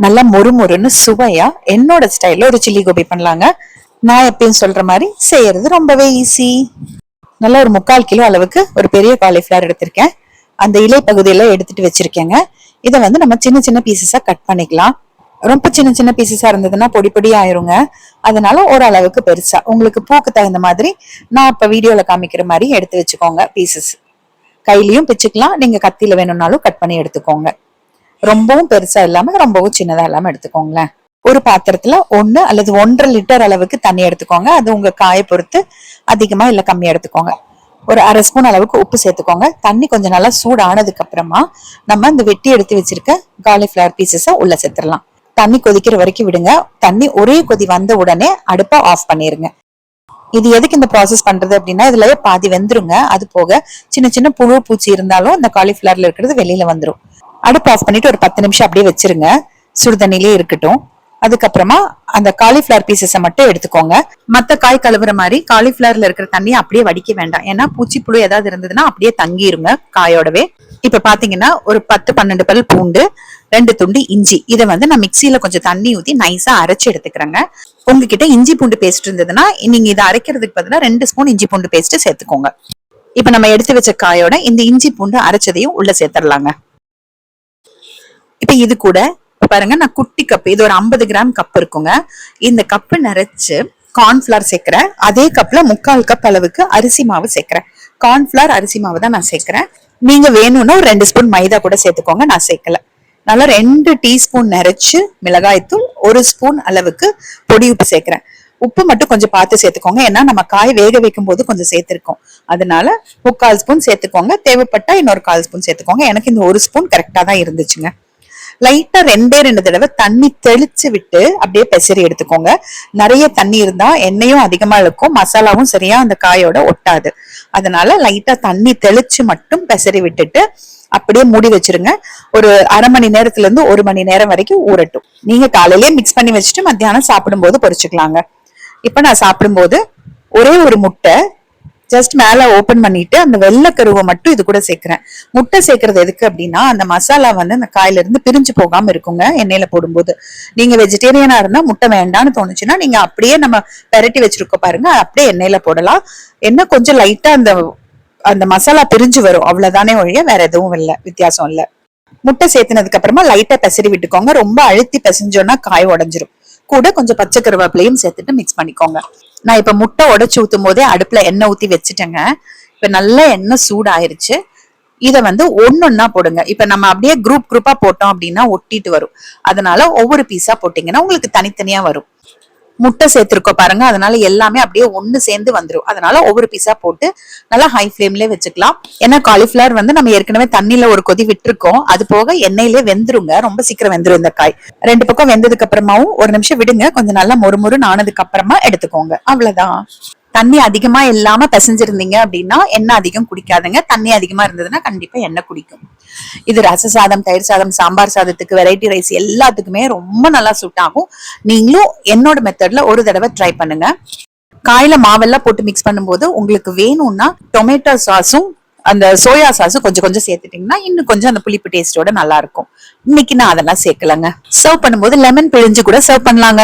நல்லா மொறுமொறுன்னு சுவையா என்னோட ஸ்டைல்ல ஒரு சில்லி கோபி பண்ணலாங்க. நான் எப்பயும் சொல்ற மாதிரி செய்யறது ரொம்பவே ஈஸி. நல்லா ஒரு 3/4 கிலோ அளவுக்கு ஒரு பெரிய காலிஃபிளவர் எடுத்திருக்கேன். அந்த இலை பகுதியில எடுத்துட்டு வச்சிருக்கேங்க. இதை வந்து நம்ம சின்ன சின்ன பீசஸா கட் பண்ணிக்கலாம். ரொம்ப சின்ன சின்ன பீசஸா இருந்ததுன்னா பொடி பொடி ஆயிருங்க. அதனால ஓரளவுக்கு பெருசா உங்களுக்கு பூக்கு தகுந்த மாதிரி நான் இப்ப வீடியோல காமிக்கிற மாதிரி எடுத்து வச்சுக்கோங்க. பீசஸ் கையிலயும் பிச்சுக்கலாம், நீங்க கத்தியில வேணும்னாலும் கட் பண்ணி எடுத்துக்கோங்க. ரொம்பவும் பெருசா இல்லாம ரொம்பவும் சின்னதா இல்லாம எடுத்துக்கோங்களேன். ஒரு பாத்திரத்துல 1 அல்லது 1.5 லிட்டர் அளவுக்கு தண்ணி எடுத்துக்கோங்க. அது உங்க காயை பொறுத்து அதிகமா இல்ல கம்மியா எடுத்துக்கோங்க. ஒரு 1/2 ஸ்பூன் அளவுக்கு உப்பு சேர்த்துக்கோங்க. தண்ணி கொஞ்சம் நல்லா சூடானதுக்கு அப்புறமா நம்ம இந்த வெட்டி எடுத்து வச்சிருக்க காலிஃபிளவர் பீசஸ உள்ள சேர்த்துடலாம். தண்ணி கொதிக்கிற வரைக்கும் விடுங்க. தண்ணி ஒரே கொதி வந்த உடனே அடுப்பை ஆஃப் பண்ணிருங்க. இது எதுக்கு இந்த ப்ராசஸ் பண்றது அப்படின்னா, இதுல பாதி வெந்துருங்க. அது போக சின்ன சின்ன புழு பூச்சி இருந்தாலும் இந்த காலிஃபிளவர்ல இருக்கிறது வெளியில வந்துடும். அடுப்பு ஆஃப் பண்ணிட்டு ஒரு 10 நிமிஷம் அப்படியே வச்சிருங்க. சுடுதண்ணிலே இருக்கட்டும். அதுக்கப்புறமா அந்த காலிஃபிளவர் பீசஸை மட்டும் எடுத்துக்கோங்க. மத்த காய் கழுவுற மாதிரி காலிஃபிளவர்ல இருக்கிற தண்ணியை அப்படியே வடிக்க வேண்டாம். ஏன்னா பூச்சி புழு ஏதாவது இருந்ததுன்னா அப்படியே தங்கிருங்க காயோடவே. இப்ப பாத்தீங்கன்னா ஒரு 10-12 பல் பூண்டு, 2 துண்டு இஞ்சி, இதை வந்து நான் மிக்சியில கொஞ்சம் தண்ணி ஊத்தி நைஸா அரைச்சு எடுத்துக்கிறேங்க. உங்ககிட்ட இஞ்சி பூண்டு பேஸ்ட் இருந்ததுன்னா நீங்க இதை அரைக்கிறதுக்கு பதிலா 2 ஸ்பூன் இஞ்சி பூண்டு பேஸ்ட் சேர்த்துக்கோங்க. இப்ப நம்ம எடுத்து வச்ச காயோட இந்த இஞ்சி பூண்டு அரைச்சதையும் உள்ள சேர்த்துடலாங்க. இப்ப இது கூட பாருங்க, நான் குட்டி கப், இது ஒரு 50 கிராம் கப் இருக்குங்க. இந்த கப்பு நிறைச்சு கார்ன்ஃபிளவர் சேர்க்கிறேன். அதே கப்ல 3/4 கப் அளவுக்கு அரிசி மாவு சேர்க்கிறேன். கார்ன்ஃபிளவர் அரிசி மாவு தான் நான் சேர்க்கிறேன். நீங்க வேணும்னா ஒரு 2 ஸ்பூன் மைதா கூட சேர்த்துக்கோங்க. நான் சேர்க்கல. நல்லா 2 டீஸ்பூன் நிறைச்சு மிளகாய்த்தூள், 1 ஸ்பூன் அளவுக்கு பொடி உப்பு சேர்க்கிறேன். உப்பு மட்டும் கொஞ்சம் பார்த்து சேர்த்துக்கோங்க. ஏன்னா நம்ம காய் வேக வைக்கும் போது கொஞ்சம் சேர்த்திருக்கோம். அதனால 3/4 ஸ்பூன் சேர்த்துக்கோங்க. தேவைப்பட்டா இன்னொரு 1/4 ஸ்பூன் சேர்த்துக்கோங்க. எனக்கு இந்த 1 ஸ்பூன் கரெக்டா தான் இருந்துச்சுங்க. லைட்டா 2 தடவை தண்ணி தெளிச்சு விட்டு அப்படியே பெசரி எடுத்துக்கோங்க. நிறைய தண்ணி இருந்தா எண்ணெயும் அதிகமா இருக்கும், மசாலாவும் சரியா அந்த காயோட ஒட்டாது. அதனால லைட்டா தண்ணி தெளிச்சு மட்டும் பெசரி விட்டுட்டு அப்படியே மூடி வச்சிருங்க. ஒரு 1/2 மணி நேரத்துல இருந்து 1 மணி நேரம் வரைக்கும் ஊறட்டும். நீங்க காலையிலேயே மிக்ஸ் பண்ணி வச்சுட்டு மத்தியானம் சாப்பிடும் போது பொரிச்சுக்கலாங்க. இப்ப நான் சாப்பிடும்போது ஒரே ஒரு முட்டை ஜஸ்ட் மேல ஓபன் பண்ணிட்டு அந்த வெள்ளை கருவை மட்டும் இது கூட சேர்க்கிறேன். முட்டை சேர்க்கறது எதுக்கு அப்படின்னா, அந்த மசாலா வந்து அந்த காயில இருந்து பிரிஞ்சு போகாம இருக்குங்க எண்ணெயில போடும்போது. நீங்க வெஜிடேரியனா இருந்தா முட்டை வேண்டாம்னு தோணுச்சுன்னா நீங்க அப்படியே நம்ம பெரட்டி வச்சிருக்கோம் பாருங்க, அப்படியே எண்ணெயில போடலாம். என்ன கொஞ்சம் லைட்டா அந்த அந்த மசாலா பிரிஞ்சு வரும், அவ்வளவுதானே ஒழிய வேற எதுவும் இல்லை, வித்தியாசம் இல்லை. முட்டை சேர்த்தினதுக்கு அப்புறமா லைட்டா பெசரி விட்டுக்கோங்க. ரொம்ப அழுத்தி பெசஞ்சோன்னா காய் உடஞ்சிரும். கூட கொஞ்சம் பச்சை கருவேப்பிலையும் சேர்த்துட்டு மிக்ஸ் பண்ணிக்கோங்க. நான் இப்ப முட்டை உடைச்சு ஊத்தும் போதே அடுப்புல எண்ணெய் ஊத்தி வச்சுட்டேங்க. இப்ப நல்ல எண்ணெய் சூடாயிருச்சு. இத வந்து ஒன்னொன்னா போடுங்க. இப்ப நம்ம அப்படியே குரூப்பா போட்டோம் அப்படின்னா ஒட்டிட்டு வரும். அதனால ஒவ்வொரு பீஸா போட்டீங்கன்னா உங்களுக்கு தனித்தனியா வரும். முட்டை சேர்த்திருக்கோம் பாருங்க, அதனால எல்லாமே அப்படியே ஒண்ணு சேர்ந்து வந்துடும். அதனால ஒவ்வொரு பீஸா போட்டு நல்லா ஹை ஃபிளேம்லயே வச்சுக்கலாம். ஏன்னா காலிஃபிளவர் வந்து நம்ம ஏற்கனவே தண்ணியில ஒரு கொதி விட்டுருக்கோம். அது போக எண்ணெயிலே வெந்துருங்க, ரொம்ப சீக்கிரம் வெந்துரும் இந்த காய். 2 பக்கம் வெந்ததுக்கு அப்புறமாவும் 1 நிமிஷம் விடுங்க. கொஞ்சம் நல்லா மொறுமொறு ஆனதுக்கு அப்புறமா எடுத்துக்கோங்க. அவ்வளவுதான். தண்ணி அதிகமா இல்லாம பிசைஞ்சிருந்தீங்க அப்படின்னா எண்ணெய் அதிகம் குடிக்காதுங்க. தண்ணி அதிகமா இருந்ததுன்னா கண்டிப்பா எண்ணெய் குடிக்கும். இது ரச சாதம், தயிர் சாதம், சாம்பார் சாதத்துக்கு, வெரைட்டி ரைஸ் எல்லாத்துக்குமே ரொம்ப நல்லா சூட் ஆகும். நீங்களும் என்னோட மெத்தட்ல ஒரு தடவை ட்ரை பண்ணுங்க. காயில மாவெல்லாம் போட்டு மிக்ஸ் பண்ணும்போது உங்களுக்கு வேணும்னா டொமேட்டோ சாஸும் அந்த சோயா சாஸும் கொஞ்சம் கொஞ்சம் சேர்த்துட்டீங்கன்னா இன்னும் கொஞ்சம் அந்த புளிப்பு டேஸ்டோட நல்லா இருக்கும். இன்னைக்கு நான் அதெல்லாம் சேர்க்கலங்க. சர்வ் பண்ணும்போது லெமன் பிழிஞ்சு கூட சர்வ் பண்ணலாங்க.